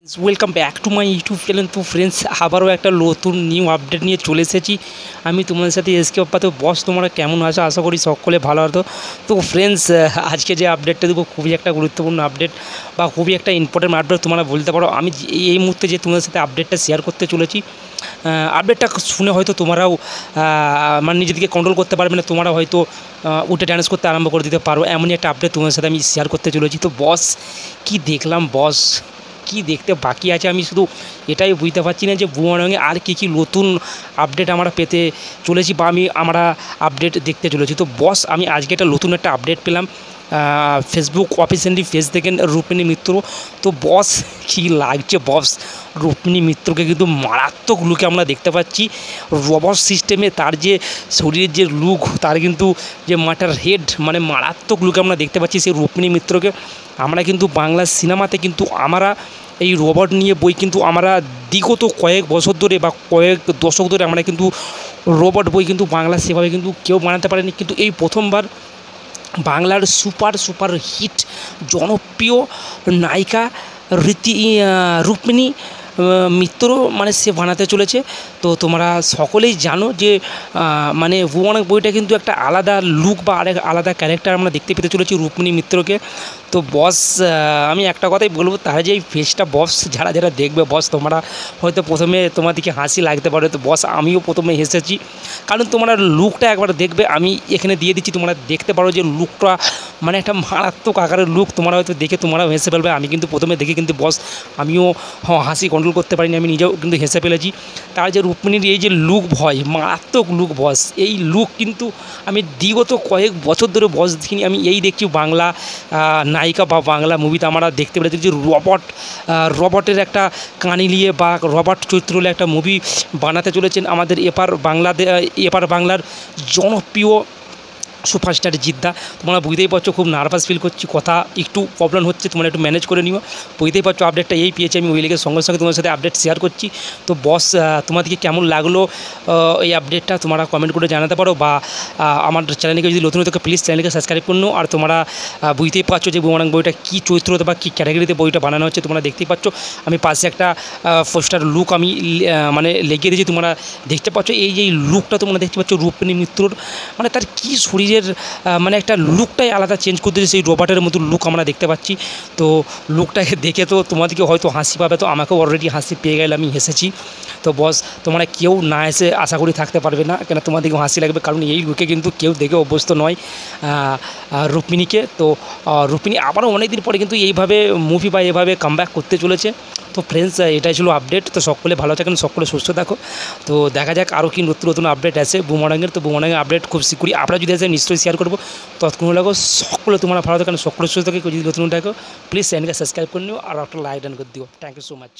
Welcome back to my YouTube channel. তো friends, আবারও একটা নতুন নিউ আপডেট নিয়ে চলে এসেছি আমি তোমাদের সাথে। এসকে অপ্পা। তো বস, তোমরা কেমন আছো? আশা করি সকলে ভালো আছো। তো ফ্রেন্ডস, আজকে যে আপডেটটা দেবো খুবই একটা গুরুত্বপূর্ণ আপডেট বা খুবই একটা ইম্পর্টেন্ট আপডেট তোমরা বলতে পারো। আমি এই মুহূর্তে যে তোমাদের সাথে আপডেটটা শেয়ার করতে চলেছি, আপডেটটা শুনে হয়তো তোমরাও মানে নিজেদেরকে কন্ট্রোল করতে পারবে না, তোমরা হয়তো উঠে ড্যান্স করতে আরম্ভ করে দিতে পারো। এমনই একটা আপডেট তোমাদের সাথে আমি শেয়ার করতে চলেছি। তো বস, কি দেখলাম বস, কি দেখতে বাকি আছে আমি শুধু এটাই বুঝতে পারছি না যে বুমারাংয়ে আর কী নতুন আপডেট আমরা পেতে চলেছি বা আমরা আপডেট দেখতে চলেছি। তো বস, আমি আজকে একটা নতুন একটা আপডেট পেলাম ফেসবুক অফিসিয়ালি পেজ থেকে রুক্মিণী মিত্র। তো বস, কী লাগছে বস, রুক্মিণী মিত্রকে কিন্তু মারাত্মক লুকে আমরা দেখতে পাচ্ছি। রবট সিস্টেমে তার যে শরীরের যে লুক, তার কিন্তু যে মাটার হেড, মানে মারাত্মক লুকে আমরা দেখতে পাচ্ছি সেই রুক্মিণী মিত্রকে। আমরা কিন্তু বাংলা সিনেমাতে কিন্তু আমরা এই রোবট নিয়ে বই কিন্তু আমরা বিগত কয়েক বছর ধরে বা কয়েক দশক ধরে আমরা কিন্তু রোবট বই কিন্তু বাংলা সেভাবে কিন্তু কেউ বানাতে পারেনি। কিন্তু এই প্রথমবার বাংলার সুপার হিট জনপ্রিয় নায়িকা রুক্মিণী মিত্র মানে সে বানাতে চলেছে। তো তোমরা সকলেই জানো যে মানে বুমারাং বইটা কিন্তু একটা আলাদা লুক বা আলাদা ক্যারেক্টার আমরা দেখতে পেতে চলেছি রুক্মিণী মিত্রকে। তো বস, আমি একটা কথাই বলবো, তারা যে এই ফেসটা বস যারা যারা দেখবে বস, তোমরা হয়তো প্রথমে তোমাদেরকে হাসি লাগতে পারে। তো বস, আমিও প্রথমে হেসেছি, কারণ তোমরা লুকটা একবার দেখবে, আমি এখানে দিয়ে দিচ্ছি, তোমরা দেখতে পারো যে লুকটা মানে একটা মারাত্মক আকারের লুক। তোমরা হয়তো দেখে তোমরাও হেসে ফেলবে। আমি কিন্তু প্রথমে দেখে কিন্তু বস আমিও হাসি কন্ট্রোল করতে পারিনি, আমি নিজেও কিন্তু হেসে ফেলেছি। তার যে রুক্মিণীর এই যে লুক ভয়, মারাত্মক লুক বস, এই লুক কিন্তু আমি বিগত কয়েক বছর ধরে বস দেখিনি। আমি এই দেখছি বাংলা নায়িকা বা বাংলা মুভিতে আমরা দেখতে পেরেছি যে রবটের একটা কানি নিয়ে বা রবট চরিত্র নিয়ে একটা মুভি বানাতে চলেছেন আমাদের এপার বাংলার জনপ্রিয় সুপারস্টার জিদ্দা। তোমরা বুঝতেই পারছো খুব নার্ভাস ফিল করছি, কথা একটু প্রবলেম হচ্ছে, তোমরা একটু ম্যানেজ করে নিও। বুঝতেই পারছো আপডেটটা এই পেয়েছি আমি, ওই লেগে সঙ্গে সঙ্গে তোমার সাথে আপডেট শেয়ার করছি। তো বস, তোমাদেরকে কেমন লাগলো এই আপডেটটা তোমরা কমেন্ট করে জানাতে পারো, বা আমার চ্যানেলকে যদি নতুন হতো প্লিজ চ্যানেলকে সাবস্ক্রাইব করে নাও। আর তোমরা বুঝতেই পারছো যে বুমারাং বইটা কী চরিত্রতে বা কী ক্যাটাগরিতে বইটা বানানো হচ্ছে, তোমরা দেখতেই পাচ্ছ। আমি পাশে একটা পোস্টার লুক আমি মানে লেগে দিয়েছি, তোমরা দেখতে পাচ্ছ। এই যে লুকটা তোমরা দেখতে পাচ্ছ রুক্মিণী মিত্রর, মানে তার কী শরীরের মানে একটা লুকটাই আলাদা চেঞ্জ করতে, সেই রোবটের মতো লুক আমরা দেখতে পাচ্ছি। তো লুকটাকে দেখে তো তোমাদেরকে হয়তো হাসি পাবে, তো আমাকেও অলরেডি হাসি পেয়ে গেলে, আমি হেসেছি। তো বস, তোমরা কেউ না এসে আশা করি থাকতে পারবে না, কেন তোমাদেরকেও হাসি লাগবে, কারণ এই লুকে কিন্তু কেউ দেখে অভ্যস্ত নয় রুক্মিণীকে। তো রুক্মিণী আবারও অনেক দিন পরে কিন্তু এইভাবে মুভি বা এভাবে কামব্যাক করতে চলেছে। তো ফ্রেন্ডস, এটাই ছিল আপডেট। তো সকলে ভালো থাকেন, সকলে সুস্থ থাকো। তো দেখা যাক আরও কি নতুন নতুন আপডেট আছে বুমারাংয়ের। তো বুমারাংয়ের আপডেট খুব শীঘ্রই আপনারা যদি আসে নিশ্চয়ই শেয়ার করবো। ততক্ষণ লাগো সকলে তোমরা ভালো থাকেন, সকলে সুস্থ থাকে। যদি নতুন থাকো প্লিজ চ্যানেলকে সাবস্ক্রাইব করে নিও আর একটা লাইক ডান করে দিও। Thank you so much.